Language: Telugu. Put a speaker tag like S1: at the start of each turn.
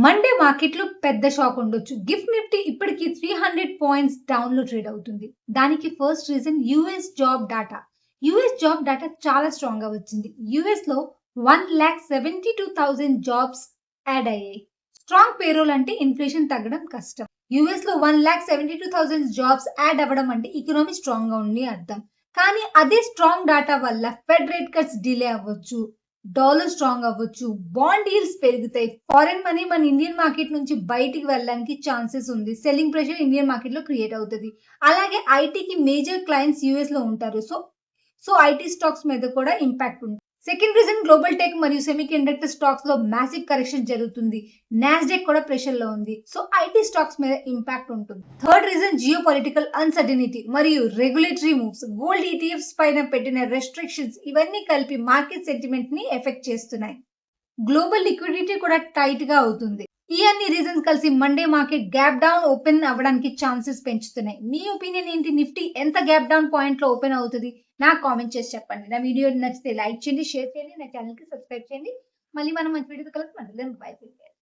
S1: మండే మార్కెట్‌లో పెద్ద షాక్ ఉండొచ్చు. గిఫ్ట్ నిఫ్టీ ఇప్పటికి 300 పాయింట్స్ డౌన్‌లో ట్రేడ్ అవుతుంది. దానికి first reason US job data. US job data చాలా స్ట్రాంగ్‌గా వచ్చింది. యూఎస్‌లో 1,72,000 జాబ్స్ యాడ్ అయ్యాయి. స్ట్రాంగ్ పేరోల్ అంటే ఇన్ఫ్లేషన్ తగ్గడం కష్టం. యూఎస్‌లో 1,72,000 జాబ్స్ యాడ్ అవ్వడం అంటే ఎకానమీ స్ట్రాంగ్‌గా ఉంది అర్థం. కానీ అదే స్ట్రాంగ్ డాటా వల్ల ఫెడ్ రేట్ కట్స్ డిలే అవ్వచ్చు. డాలర్ స్ట్రాంగ్ అవ్వచ్చు. బాండ్ ఈల్డ్స్ పెరుగుతాయి. ఫారెన్ మనీ మన ఇండియన్ మార్కెట్ నుంచి బయటికి వెళ్ళడానికి ఛాన్సెస్ ఉంది. సెల్లింగ్ ప్రెషర్ ఇండియన్ మార్కెట్‌లో క్రియేట్ అవుతది. అలాగే ఐటీకి మేజర్ క్లయింట్స్ యూఎస్‌లో ఉంటారు. సో ఐటీ స్టాక్స్ మీద కూడా ఇంపాక్ట్ ఉంది. సెకండ్ రీజన్ గ్లోబల్ టెక్ మరియు సెమీకండక్టర్ స్టాక్స్ లో మ్యాసివ్ కరెక్షన్ జరుగుతుంది. నాస్డాక్ కూడా ప్రెషర్ లో ఉంది. సో ఐటీ స్టాక్స్ మీద ఇంపాక్ట్ ఉంటుంది. Third reason geo political uncertainty మరియు రెగ్యులేటరీ మూవ్స్. గోల్డ్ ఈటీఎఫ్స్ పైన పెట్టిన రెస్ట్రిక్షన్స్ ఇవన్నీ కలిపి మార్కెట్ సెంటిమెంట్ ని ఎఫెక్ట్ చేస్తున్నాయి. గ్లోబల్ లిక్విడిటీ కూడా టైట్ గా అవుతుంది. ఈ అన్ని రీజన్స్ కలిసి Monday market gap down open అవ్వడానికి ఛాన్సెస్ పెంచుతున్నాయి. మీ ఒపీనియన్ ఏంటి? నిఫ్టీ ఎంత గ్యాప్ డౌన్ పాయింట్ లో ఓపెన్ అవుతుంది? నాకు కామెంట్ చేసి చెప్పండి. నా వీడియో నచ్చితే లైక్ చేయండి, షేర్ చేయండి, నా ఛానల్ కి సబ్స్క్రైబ్ చేయండి. మళ్ళీ మనం మంచి వీడియో కలుద్దాం. బై.